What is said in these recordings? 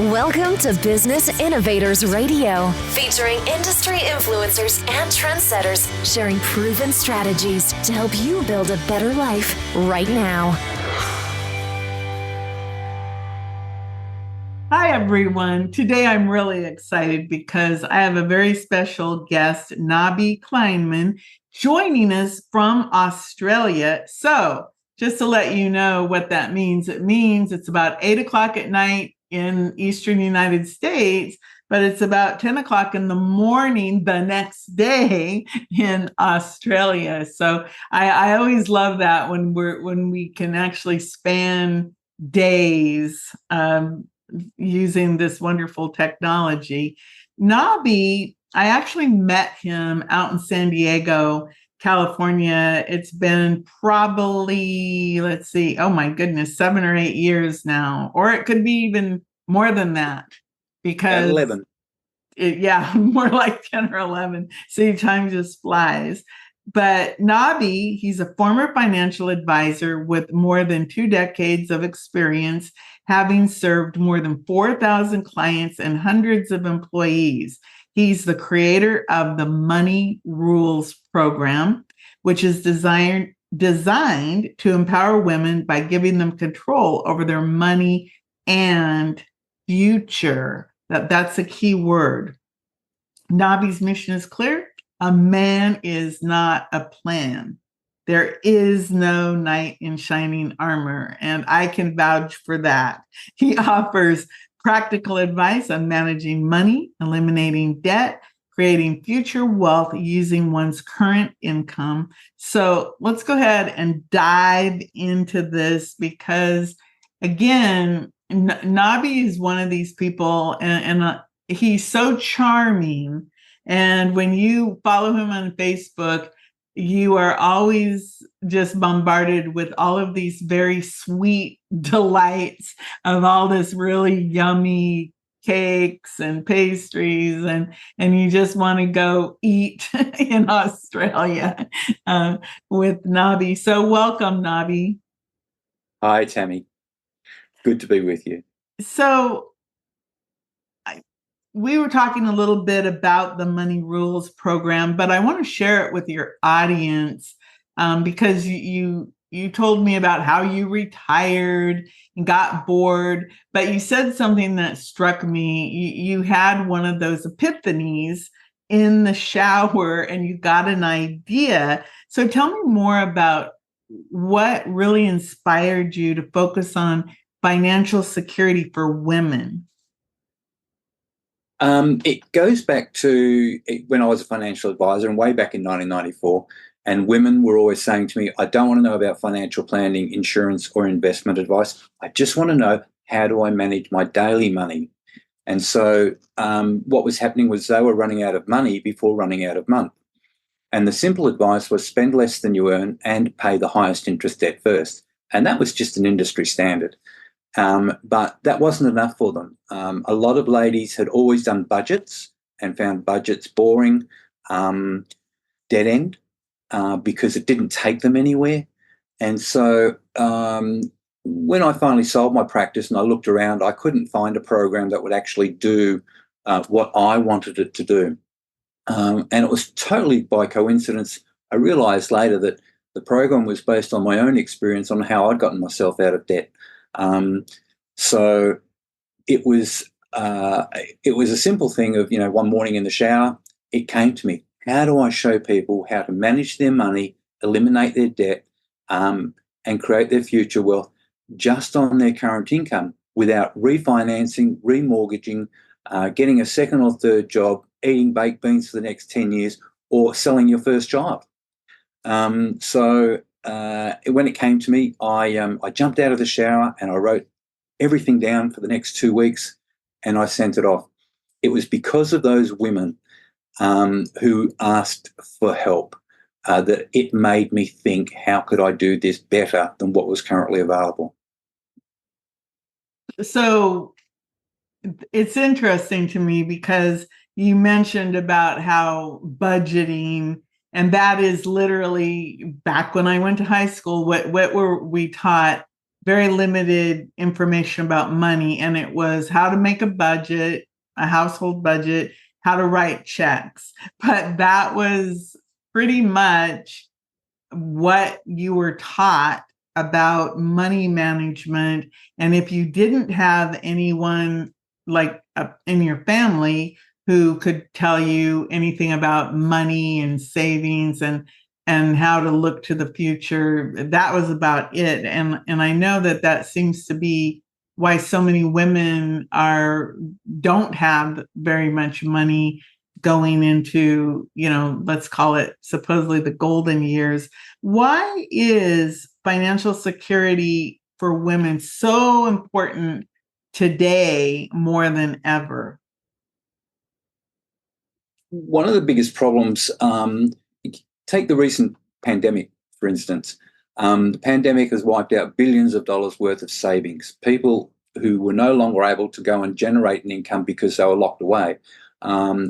Welcome to Business Innovators Radio, featuring industry influencers and trendsetters sharing proven strategies to help you build a better life right now. Hi, everyone. Today I'm really excited because I have a very special guest, Nobby Kleinman, joining us from Australia. So just to let you know what that means, it means it's about 8 o'clock at night in Eastern United States, but it's about 10 o'clock in the morning the next day in Australia. So I always love that when we can actually span days using this wonderful technology. Nobby, I actually met him out in San Diego, California. It's been probably, oh my goodness, 7 or 8 years now, or it could be even more than that because 11. More like 10 or 11. See, time just flies. But Nobby, he's a former financial advisor with more than 2 decades of experience, having served more than 4,000 clients and hundreds of employees. He's the creator of the Money Rules program, which is designed to empower women by giving them control over their money and future. That's a key word. Nobby's mission is clear. A man is not a plan. There is no knight in shining armor, and I can vouch for that. He offers practical advice on managing money, eliminating debt, creating future wealth using one's current income. So let's go ahead and dive into this because, again, Nobby is one of these people, and he's so charming. And when you follow him on Facebook, you are always just bombarded with all of these very sweet delights of all this really yummy cakes and pastries, and you just want to go eat in Australia with Nobby. So welcome, Nobby. Hi, Tami. Good to be with you. So we were talking a little bit about the Money Rules program, but I want to share it with your audience because you told me about how you retired and got bored, but you said something that struck me. You had one of those epiphanies in the shower and you got an idea. So tell me more about what really inspired you to focus on financial security for women. It goes back to when I was a financial advisor and way back in 1994, and women were always saying to me, I don't want to know about financial planning, insurance, or investment advice. I just want to know, how do I manage my daily money? And so what was happening was they were running out of money before running out of month. And the simple advice was spend less than you earn and pay the highest interest debt first. And that was just an industry standard. But that wasn't enough for them. A lot of ladies had always done budgets and found budgets boring, dead end, because it didn't take them anywhere. And so when I finally sold my practice and I looked around, I couldn't find a program that would actually do what I wanted it to do. And it was totally by coincidence. I realized later that the program was based on my own experience on how I'd gotten myself out of debt. So it was a simple thing of, one morning in the shower, it came to me. How do I show people how to manage their money, eliminate their debt, and create their future wealth just on their current income without refinancing, remortgaging, getting a second or third job, eating baked beans for the next 10 years, or selling your first child? So when it came to me, I jumped out of the shower and I wrote everything down for the next 2 weeks and I sent it off. It was because of those women who asked for help that it made me think, how could I do this better than what was currently available? So it's interesting to me because you mentioned about how budgeting, and that is literally back when I went to high school, what were we taught very limited information about money, and it was how to make a budget, a household budget, how to write checks. But that was pretty much what you were taught about money management. And if you didn't have anyone like in your family who could tell you anything about money and savings and how to look to the future, that was about it. And I know that that seems to be why so many women don't have very much money going into, let's call it supposedly the golden years. Why is financial security for women so important today more than ever? One of the biggest problems, take the recent pandemic, for instance. The pandemic has wiped out billions of dollars worth of savings. People who were no longer able to go and generate an income because they were locked away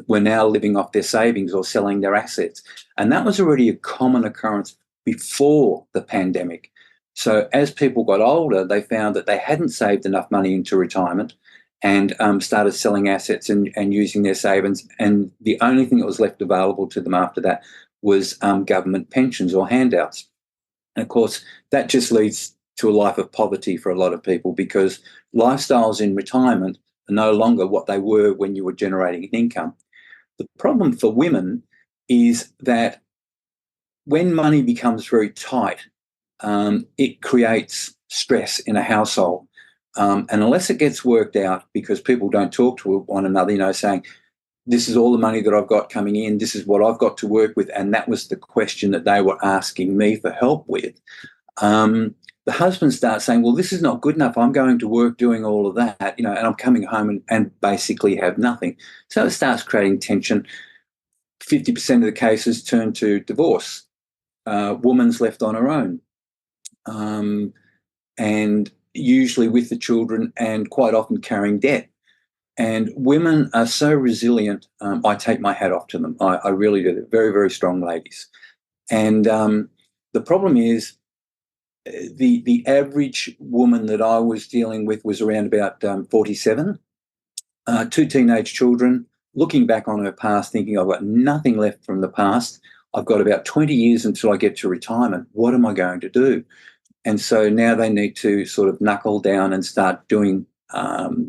were now living off their savings or selling their assets. And that was already a common occurrence before the pandemic. So as people got older, they found that they hadn't saved enough money into retirement and started selling assets and using their savings. And the only thing that was left available to them after that was government pensions or handouts. And of course, that just leads to a life of poverty for a lot of people, because lifestyles in retirement are no longer what they were when you were generating an income. The problem for women is that when money becomes very tight, it creates stress in a household. And unless it gets worked out, because people don't talk to one another, saying, this is all the money that I've got coming in, this is what I've got to work with. And that was the question that they were asking me for help with. The husband starts saying, well, this is not good enough. I'm going to work doing all of that, and I'm coming home and basically have nothing. So it starts creating tension. 50% of the cases turn to divorce. Woman's left on her own. And usually with the children, and quite often carrying debt. And women are so resilient. I take my hat off to them. I really do. They're very, very strong ladies. And the problem is the average woman that I was dealing with was around about 47, 2 teenage children, looking back on her past, thinking, I've got nothing left from the past. I've got about 20 years until I get to retirement. What am I going to do? And so now they need to sort of knuckle down and start doing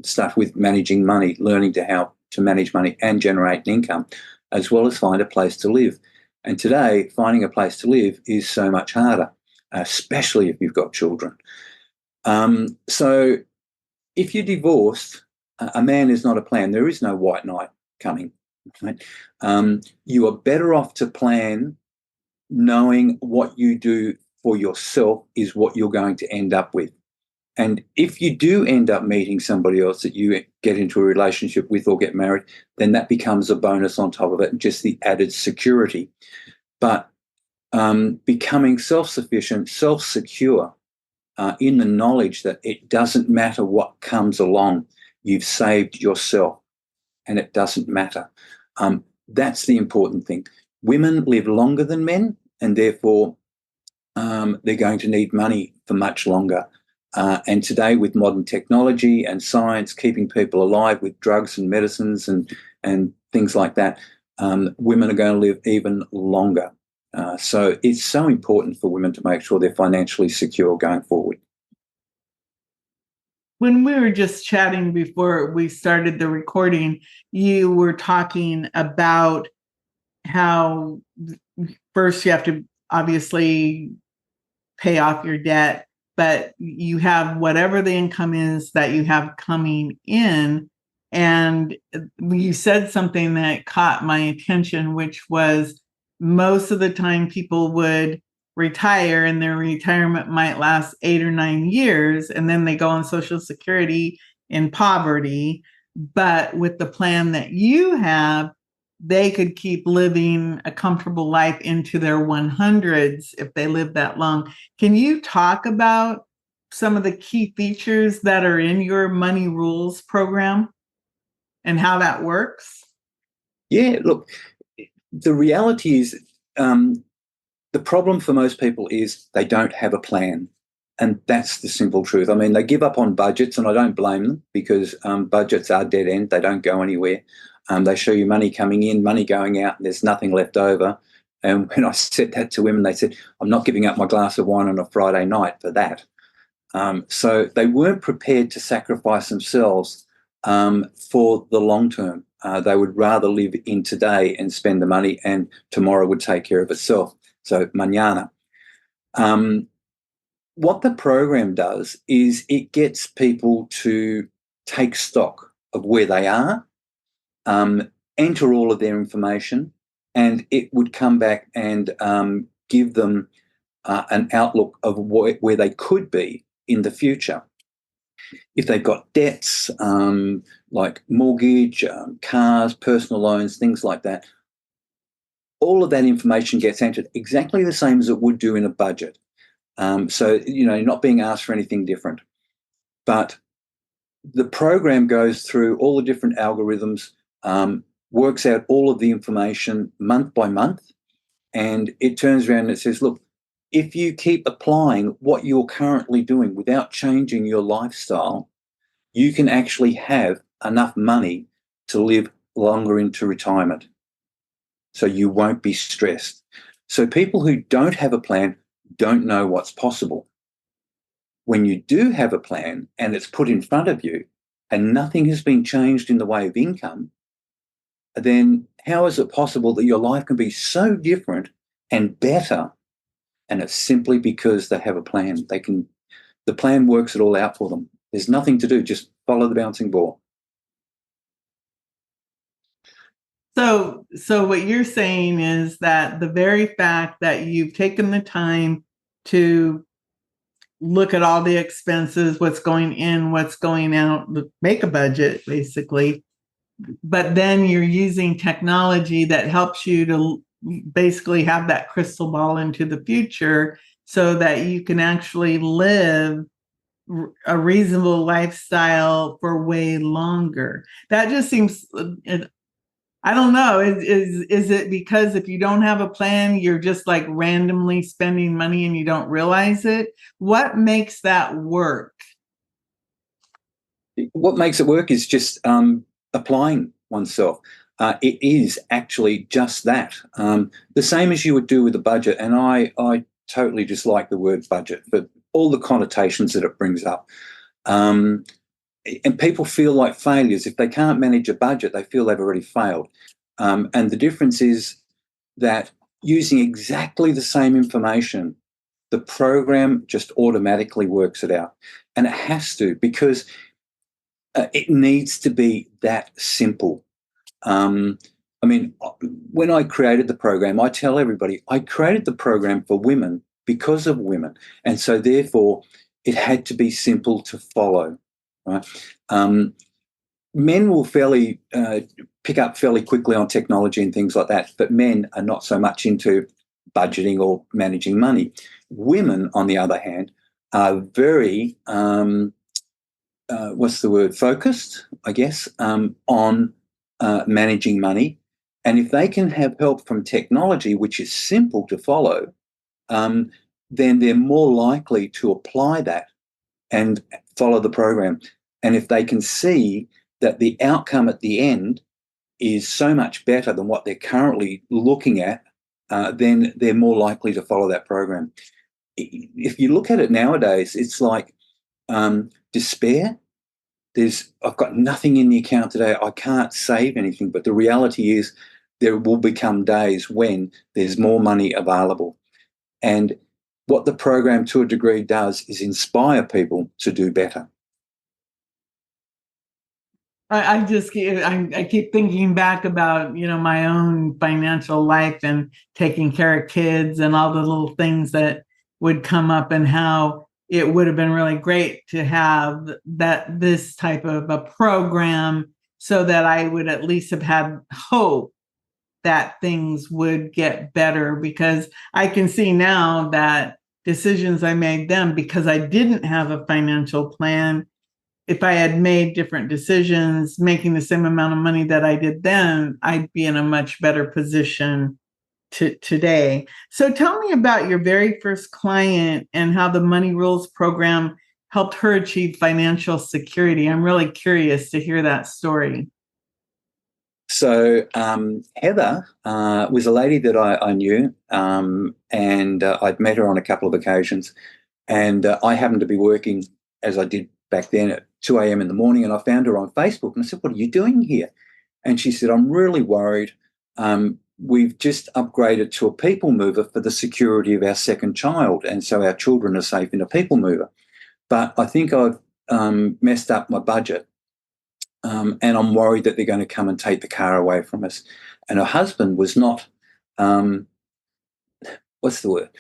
stuff with managing money, learning how to manage money and generate an income, as well as find a place to live. And today, finding a place to live is so much harder, especially if you've got children. So if you're divorced, a man is not a plan. There is no white knight coming. Right? You are better off to plan, knowing what you do for yourself is what you're going to end up with. And if you do end up meeting somebody else that you get into a relationship with or get married, then that becomes a bonus on top of it, just the added security. But becoming self-sufficient, self-secure in the knowledge that it doesn't matter what comes along, you've saved yourself and it doesn't matter. That's the important thing. Women live longer than men, and therefore they're going to need money for much longer. And today, with modern technology and science keeping people alive with drugs and medicines and things like that, women are going to live even longer. So it's so important for women to make sure they're financially secure going forward. When we were just chatting before we started the recording, you were talking about how first you have to obviously pay off your debt, but you have whatever the income is that you have coming in. And you said something that caught my attention, which was most of the time people would retire and their retirement might last 8 or 9 years, and then they go on Social Security in poverty. But with the plan that you have, they could keep living a comfortable life into their 100s if they live that long. Can you talk about some of the key features that are in your Money Rules program and how that works? Yeah, look, the reality is the problem for most people is they don't have a plan. And that's the simple truth. I mean, they give up on budgets, and I don't blame them, because budgets are dead end. They don't go anywhere. They show you money coming in, money going out, and there's nothing left over. And when I said that to women, they said, I'm not giving up my glass of wine on a Friday night for that. So they weren't prepared to sacrifice themselves for the long term. They would rather live in today and spend the money, and tomorrow would take care of itself. So mañana. What the program does is it gets people to take stock of where they are, enter all of their information, and it would come back and give them an outlook of where they could be in the future. If they've got debts like mortgage, cars, personal loans, things like that, all of that information gets entered exactly the same as it would do in a budget. So, you're not being asked for anything different. But the program goes through all the different algorithms, works out all of the information month by month, and it turns around and it says, look, if you keep applying what you're currently doing without changing your lifestyle, you can actually have enough money to live longer into retirement. So you won't be stressed. So people who don't have a plan don't know what's possible. When you do have a plan and it's put in front of you and nothing has been changed in the way of income, then how is it possible that your life can be so different and better? And it's simply because they have a plan. The plan works it all out for them. There's nothing to do, just follow the bouncing ball. So what you're saying is that the very fact that you've taken the time to look at all the expenses, what's going in, what's going out, make a budget, basically, but then you're using technology that helps you to basically have that crystal ball into the future so that you can actually live a reasonable lifestyle for way longer. That just seems, I don't know, is it because if you don't have a plan, you're just like randomly spending money and you don't realize it? What makes that work? What makes it work is just applying oneself. It is actually just that. The same as you would do with a budget. And I totally dislike the word budget for all the connotations that it brings up. And people feel like failures. If they can't manage a budget, they feel they've already failed. And the difference is that using exactly the same information, the program just automatically works it out. And it has to, because it needs to be that simple. I mean, when I created the program, I tell everybody I created the program for women because of women. And so therefore it had to be simple to follow, right? Men will pick up fairly quickly on technology and things like that, but men are not so much into budgeting or managing money. Women, on the other hand, are very, focused, I guess, on managing money. And if they can have help from technology, which is simple to follow, then they're more likely to apply that and follow the program. And if they can see that the outcome at the end is so much better than what they're currently looking at, then they're more likely to follow that program. If you look at it nowadays, it's like despair. I've got nothing in the account today. I can't save anything. But the reality is there will become days when there's more money available. And what the program to a degree does is inspire people to do better. I keep thinking back about, my own financial life and taking care of kids and all the little things that would come up, and how it would have been really great to have this type of a program so that I would at least have had hope that things would get better, because I can see now that decisions I made then, because I didn't have a financial plan, if I had made different decisions, making the same amount of money that I did then, I'd be in a much better position to today. So tell me about your very first client and how the Money Rules program helped her achieve financial security. I'm really curious to hear that story. So Heather was a lady that I knew, and I'd met her on a couple of occasions. And I happened to be working, as I did back then, at 2 a.m. in the morning, and I found her on Facebook. And I said, "What are you doing here?" And she said, "I'm really worried. We've just upgraded to a people mover for the security of our second child, and so our children are safe in a people mover. But I think I've messed up my budget, and I'm worried that they're going to come and take the car away from us." And her husband was not, what's the word?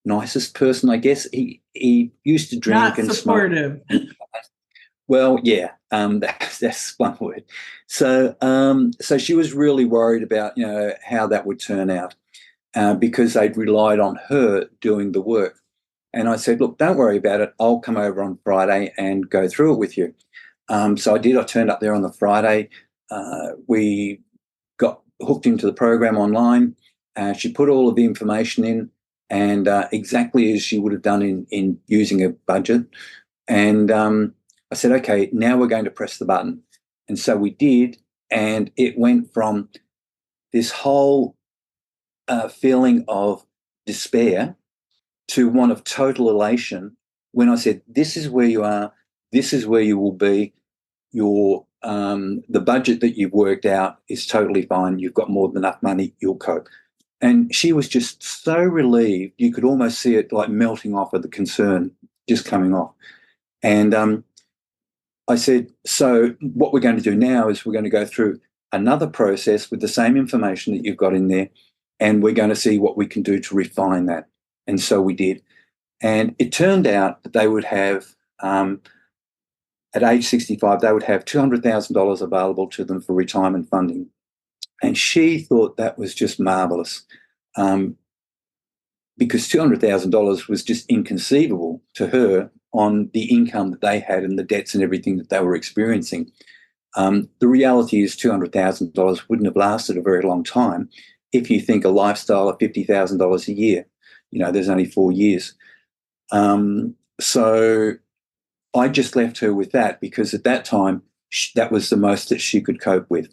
Nicest person, I guess. He used to drink Not and supportive. smoke. Well, yeah, that's one word. So, so she was really worried about, how that would turn out, because they'd relied on her doing the work. And I said, "Look, don't worry about it. I'll come over on Friday and go through it with you." So I did. I turned up there on the Friday. We got hooked into the program online. She put all of the information in, and exactly as she would have done in using a budget. And I said, "Okay, now we're going to press the button." And so we did, and it went from this whole feeling of despair to one of total elation when I said, "This is where you are. This is where you will be. The budget that you've worked out is totally fine. You've got more than enough money. You'll cope." And she was just so relieved. You could almost see it like melting off of the concern just coming off. And I said, "So what we're going to do now is we're going to go through another process with the same information that you've got in there, and we're going to see what we can do to refine that." And so we did. And it turned out that they would have, at age 65, they would have $200,000 available to them for retirement funding. And she thought that was just marvellous, because $200,000 was just inconceivable to her on the income that they had and the debts and everything that they were experiencing. The reality is $200,000 wouldn't have lasted a very long time if you think a lifestyle of $50,000 a year. There's only 4 years. So I just left her with that, because at that time, that was the most that she could cope with.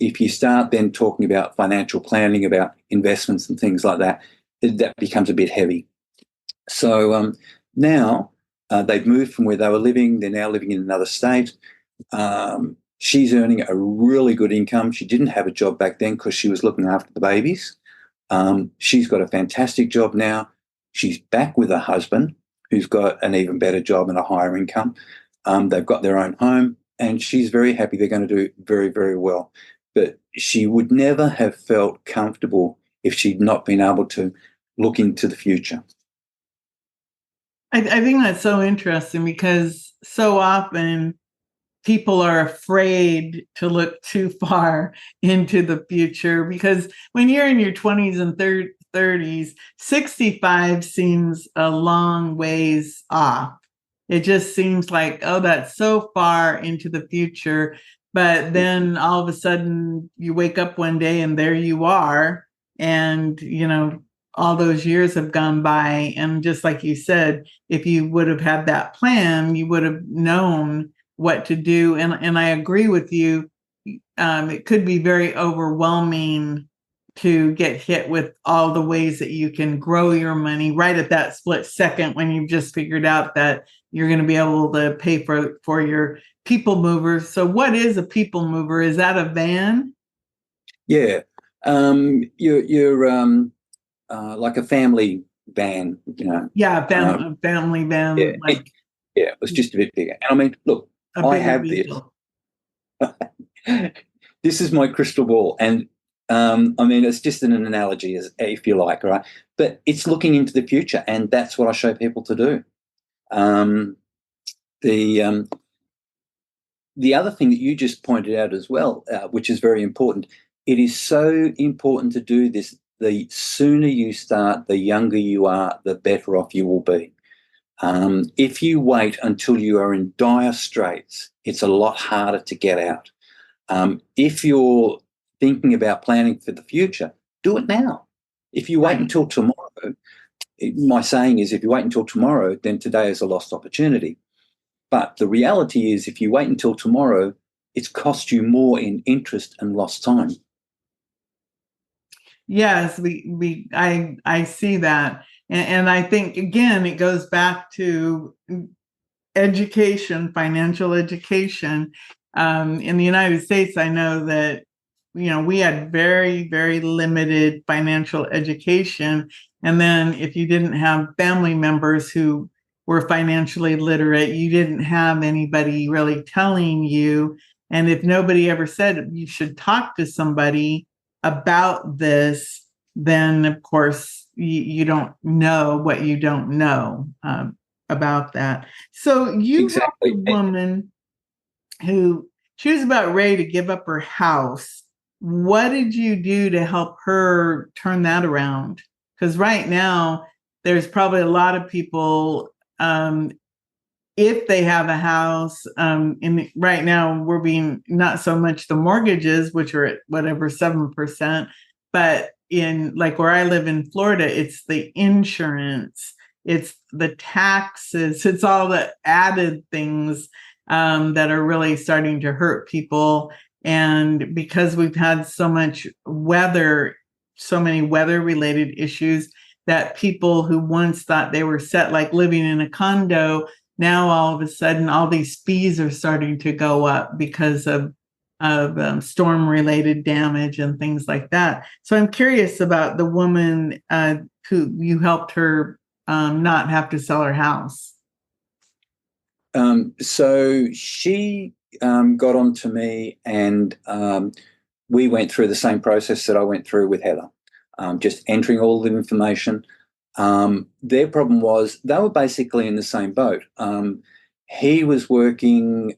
If you start then talking about financial planning, about investments and things like that, that becomes a bit heavy. So now they've moved from where they were living. They're now living in another state. She's earning a really good income. She didn't have a job back then because she was looking after the babies. She's got a fantastic job now. She's back with her husband, who's got an even better job and a higher income. They've got their own home, and she's very happy. They're going to do very, very well. But she would never have felt comfortable if she'd not been able to look into the future. I think that's so interesting, because so often people are afraid to look too far into the future, because when you're in your 20s and 30s, 65 seems a long ways off. It just seems like, oh, that's so far into the future. But then all of a sudden you wake up one day and there you are. And, all those years have gone by. And just like you said, if you would have had that plan, you would have known what to do. And I agree with you. It could be very overwhelming to get hit with all the ways that you can grow your money right at that split second, when you've just figured out that you're going to be able to pay for your people mover. So what is a people mover? Is that a van? Yeah. You're like a family van, Yeah, family van. Yeah, it was just a bit bigger. And I mean, look, I have vehicle. This. This is my crystal ball. And I mean, it's just an analogy, if you like, right? But it's looking into the future, and that's what I show people to do. The other thing that you just pointed out as well, which is very important, it is so important to do this. The sooner you start, the younger you are, the better off you will be. If you wait until you are in dire straits, it's a lot harder to get out. If you're thinking about planning for the future, do it now. If you wait until tomorrow, my saying is, if you wait until tomorrow, then today is a lost opportunity. But the reality is, if you wait until tomorrow, it's cost you more in interest and lost time. Yes, I see that. And I think, again, it goes back to education, financial education. In the United States, I know that, we had very, very limited financial education. And then if you didn't have family members who were financially literate, you didn't have anybody really telling you. And if nobody ever said you should talk to somebody about this, then of course you don't know what you don't know about that. So you Exactly. helped a woman who she was about ready to give up her house. What did you do to help her turn that around? Because right now there's probably a lot of people, if they have a house, right now we're being not so much the mortgages, which are at whatever 7%, but in like where I live in Florida, it's the insurance, it's the taxes, it's all the added things that are really starting to hurt people. And because we've had so many weather related issues, that people who once thought they were set, like living in a condo, now all of a sudden all these fees are starting to go up because of storm related damage and things like that. So I'm curious about the woman who you helped her not have to sell her house. So she got on to me, and we went through the same process that I went through with Heather, just entering all the information. Their problem was they were basically in the same boat. He was working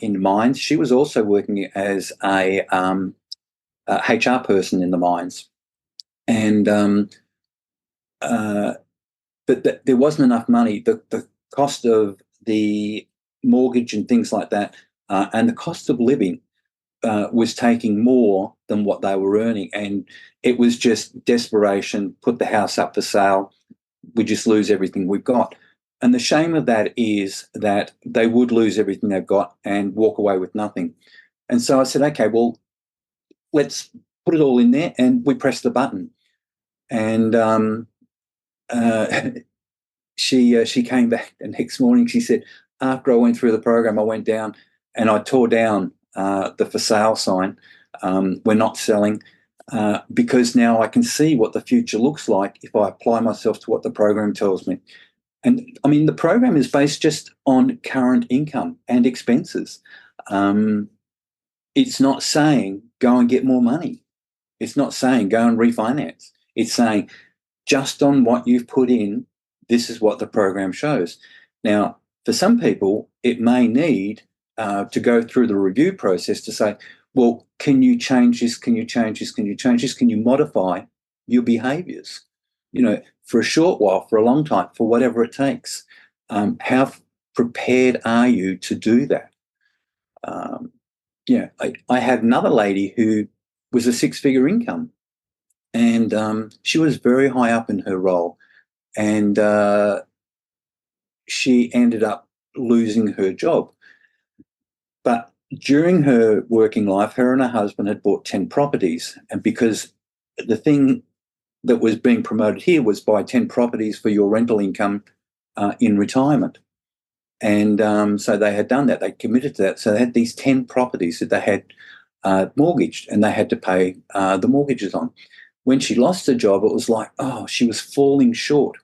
in mines. She was also working as a HR person in the mines. And but there wasn't enough money. The cost of the mortgage and things like that, and the cost of living was taking more than what they were earning. And it was just desperation, put the house up for sale, we just lose everything we've got. And the shame of that is that they would lose everything they've got and walk away with nothing. And so I said, okay, well, let's put it all in there. And we pressed the button. And she came back the next morning. She said, after I went through the program, I went down and I tore down the for sale sign. We're not selling because now I can see what the future looks like if I apply myself to what the program tells me. And I mean, the program is based just on current income and expenses. It's not saying go and get more money. It's not saying go and refinance. It's saying just on what you've put in, this is what the program shows. Now, for some people, it may need to go through the review process to say, well, can you change this? Can you change this? Can you change this? Can you modify your behaviours? For a short while, for a long time, for whatever it takes. How prepared are you to do that? I had another lady who was a 6-figure income, and she was very high up in her role, and she ended up losing her job. But during her working life, her and her husband had bought 10 properties, and because the thing that was being promoted here was buy 10 properties for your rental income in retirement. And so they had done that. They committed to that. So they had these 10 properties that they had mortgaged, and they had to pay the mortgages on. When she lost her job, it was like, she was falling short.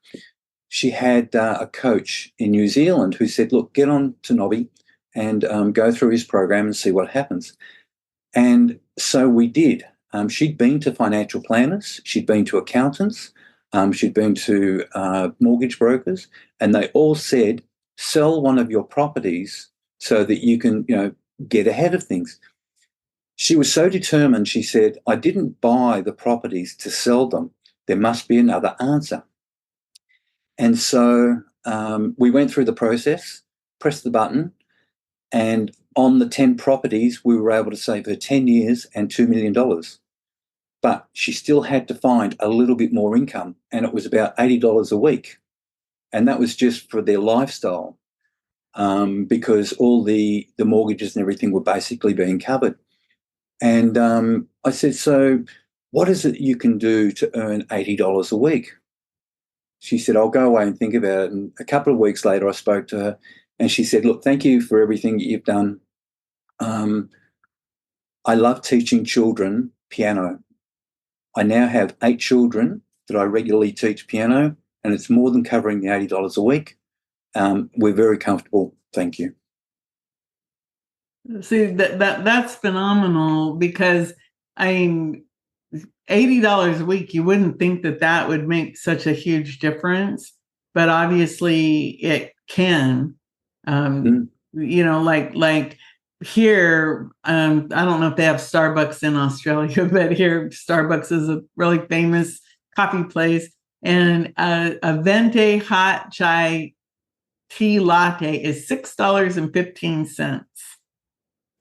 She had a coach in New Zealand who said, look, get on to Nobby and go through his program and see what happens. And so we did. She'd been to financial planners, she'd been to accountants, she'd been to mortgage brokers, and they all said, sell one of your properties so that you can, get ahead of things. She was so determined, she said, I didn't buy the properties to sell them. There must be another answer. And so we went through the process, pressed the button, and on the 10 properties, we were able to save her 10 years and $2 million. but she still had to find a little bit more income, and it was about $80 a week. And that was just for their lifestyle, because all the mortgages and everything were basically being covered. And I said, so what is it you can do to earn $80 a week? She said, I'll go away and think about it. And a couple of weeks later, I spoke to her, and she said, look, thank you for everything that you've done. I love teaching children piano. I now have 8 children that I regularly teach piano, and it's more than covering the $80 a week. We're very comfortable. Thank you. See, that's phenomenal, because I mean, $80 a week, you wouldn't think that would make such a huge difference, but obviously it can. You know, like here, I don't know if they have Starbucks in Australia, but here Starbucks is a really famous coffee place, and a venti hot chai tea latte is $6.15.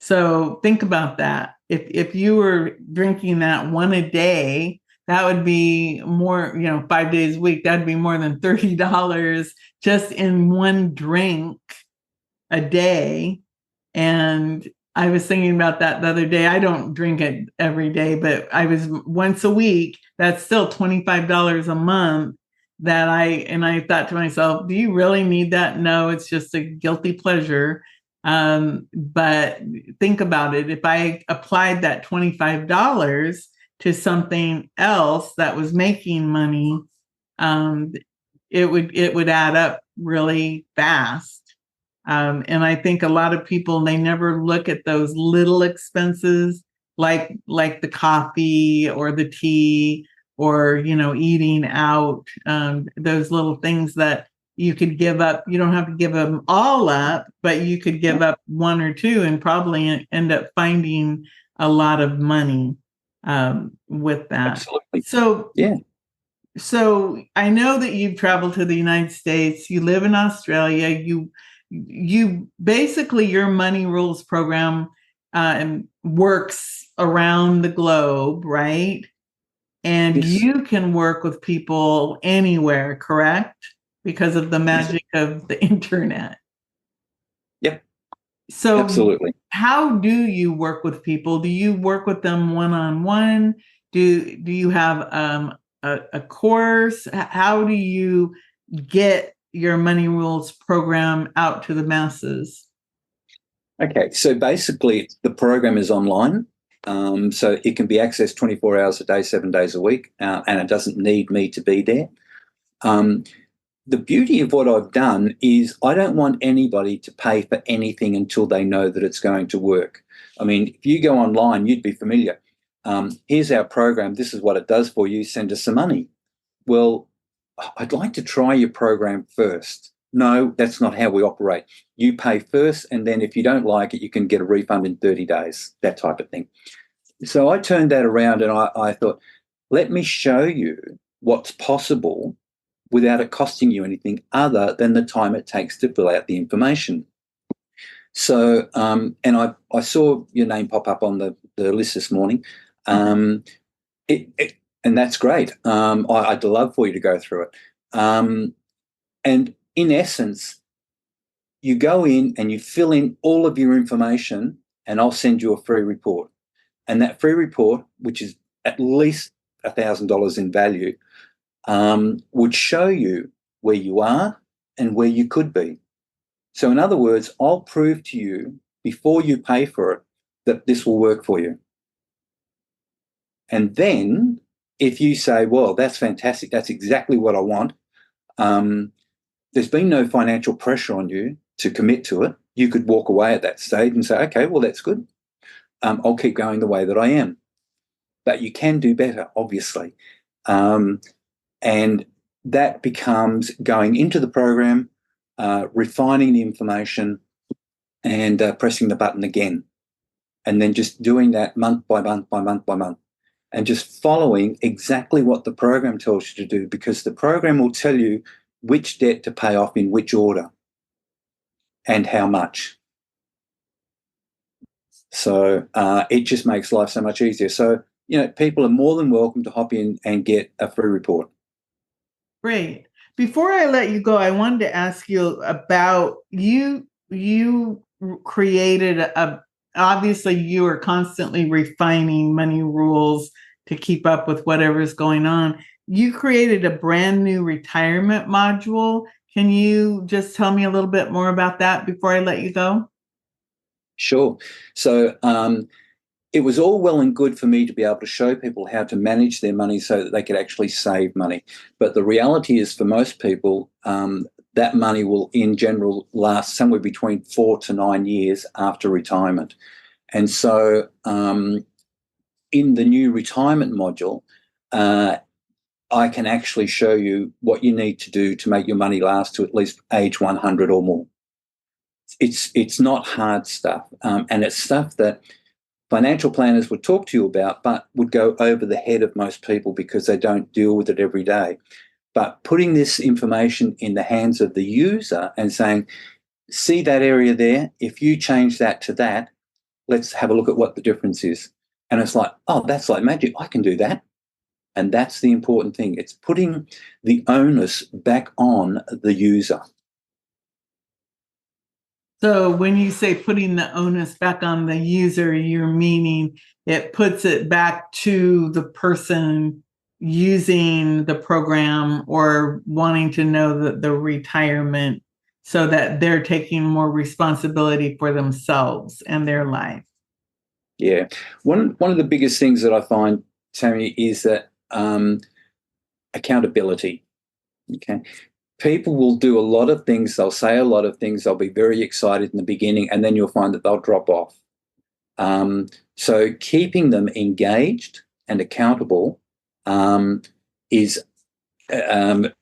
So think about that. If you were drinking that one a day, that would be more, 5 days a week, that'd be more than $30 just in one drink a day. And I was thinking about that the other day. I don't drink it every day, but I was once a week. That's still $25 a month I thought to myself, do you really need that? No, it's just a guilty pleasure. But think about it. If I applied that $25 to something else that was making money, it would add up really fast. And I think a lot of people, they never look at those little expenses like the coffee or the tea or, eating out, those little things that you could give up. You don't have to give them all up, but you could give up one or two and probably end up finding a lot of money with that. Absolutely. So, yeah. So I know that you've traveled to the United States. You live in Australia. You basically, your Money Rules program works around the globe, right? And Yes. you can work with people anywhere, correct? Because of the magic of the internet. Yep. So absolutely. How do you work with people? Do you work with them one-on-one? Do you have a course? How do you get your Money Rules program out to the masses? Okay, so basically the program is online. So it can be accessed 24 hours a day, 7 days a week, and it doesn't need me to be there. The beauty of what I've done is I don't want anybody to pay for anything until they know that it's going to work. I mean, if you go online, you'd be familiar. Here's our program. This is what it does for you. Send us some money. Well, I'd like to try your program first. No, that's not how we operate. You pay first, and then if you don't like it, you can get a refund in 30 days, that type of thing. So I turned that around and I thought, let me show you what's possible without it costing you anything other than the time it takes to fill out the information. So, and I saw your name pop up on the list this morning. And that's great. I'd love for you to go through it. And in essence, you go in and you fill in all of your information, and I'll send you a free report. And that free report, which is at least $1,000 in value, would show you where you are and where you could be. So in other words, I'll prove to you before you pay for it that this will work for you. And then if you say, well, that's fantastic, that's exactly what I want, there's been no financial pressure on you to commit to it. You could walk away at that stage and say, okay, well, that's good. I'll keep going the way that I am. But you can do better, obviously. And that becomes going into the program, refining the information, and pressing the button again. And then just doing that month by month by month by month, and just following exactly what the program tells you to do, because the program will tell you which debt to pay off in which order and how much. So it just makes life so much easier. So people are more than welcome to hop in and get a free report. Great. Before I let you go, I wanted to ask you about you created obviously you are constantly refining money rules to keep up with whatever's going on. You created a brand new retirement module. Can you just tell me a little bit more about that before I let you go? Sure. So it was all well and good for me to be able to show people how to manage their money so that they could actually save money. But the reality is, for most people, that money will, in general, last somewhere between 4 to 9 years after retirement. And so in the new retirement module, I can actually show you what you need to do to make your money last to at least age 100 or more. It's not hard stuff, and it's stuff that financial planners would talk to you about, but would go over the head of most people because they don't deal with it every day. But putting this information in the hands of the user and saying, see that area there? If you change that to that, let's have a look at what the difference is. And it's like, oh, that's like magic. I can do that. And that's the important thing. It's putting the onus back on the user. So when you say putting the onus back on the user, you're meaning it puts it back to the person using the program or wanting to know the retirement, so that they're taking more responsibility for themselves and their life. Yeah. One of the biggest things that I find, Tami, is that accountability. Okay. People will do a lot of things. They'll say a lot of things. They'll be very excited in the beginning, and then you'll find that they'll drop off. So keeping them engaged and accountable is an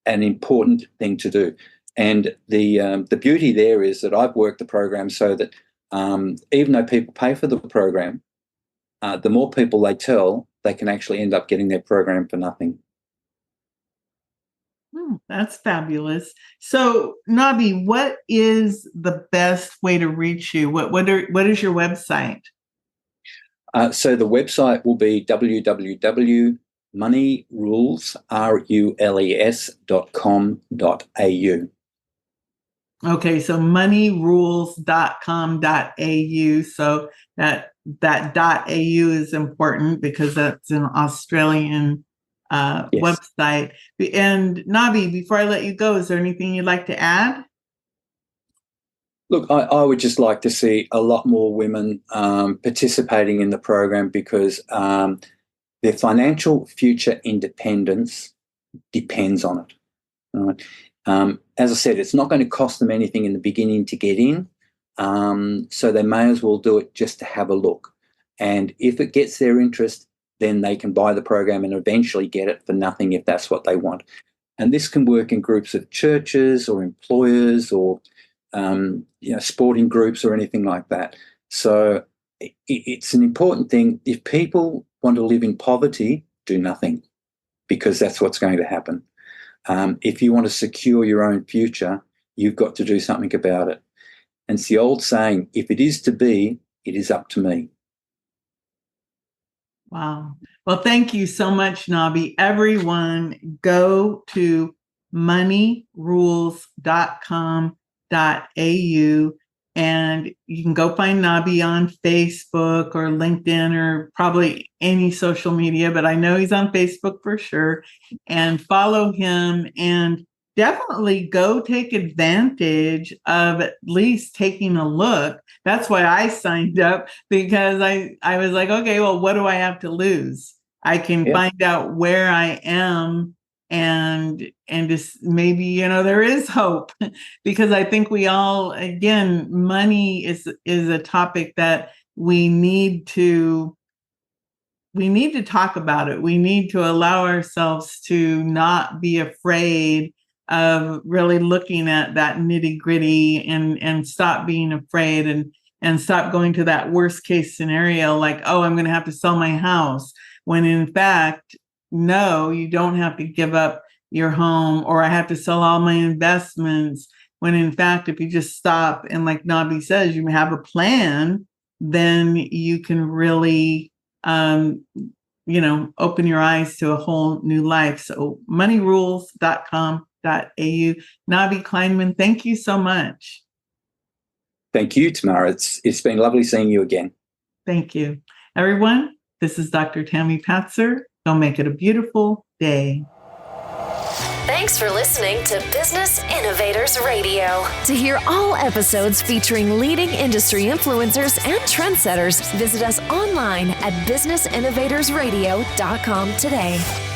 important thing to do. And the beauty there is that I've worked the program so that even though people pay for the program, the more people they tell, they can actually end up getting their program for nothing. That's fabulous. So, Nobby, what is the best way to reach you? What is your website? So the website will be www.moneyrules.com.au. Okay, so moneyrules.com.au. So that .au is important because that's an Australian Yes. website. And Nobby, before I let you go, is there anything you'd like to add? Look, I would just like to see a lot more women participating in the program because their financial future independence depends on it. Right? As I said, it's not going to cost them anything in the beginning to get in, so they may as well do it just to have a look. And if it gets their interest, then they can buy the program and eventually get it for nothing if that's what they want. And this can work in groups of churches or employers or sporting groups or anything like that. So it's an important thing. If people want to live in poverty, do nothing, because that's what's going to happen. If you want to secure your own future, you've got to do something about it. And it's the old saying, if it is to be, it is up to me. Wow. Well, thank you so much, Nobby. Everyone, go to moneyrules.com.au and you can go find Nobby on Facebook or LinkedIn or probably any social media, but I know he's on Facebook for sure, and follow him and definitely go take advantage of at least taking a look. That's why I signed up, because I was like, okay, well, what do I have to lose? I can find out where I am and just maybe, there is hope, because I think we all, again, money is a topic that we need to talk about it. We need to allow ourselves to not be afraid of really looking at that nitty gritty and stop being afraid and stop going to that worst case scenario, like, oh, I'm going to have to sell my house, when in fact, no, you don't have to give up your home, or I have to sell all my investments, when in fact, if you just stop and, like Nobby says, you have a plan, then you can really open your eyes to a whole new life. So moneyrules.com.au. Nobby Kleinman, thank you so much. Thank you, Tamara. It's been lovely seeing you again. Thank you. Everyone, this is Dr. Tami Patzer. Go make it a beautiful day. Thanks for listening to Business Innovators Radio. To hear all episodes featuring leading industry influencers and trendsetters, visit us online at businessinnovatorsradio.com today.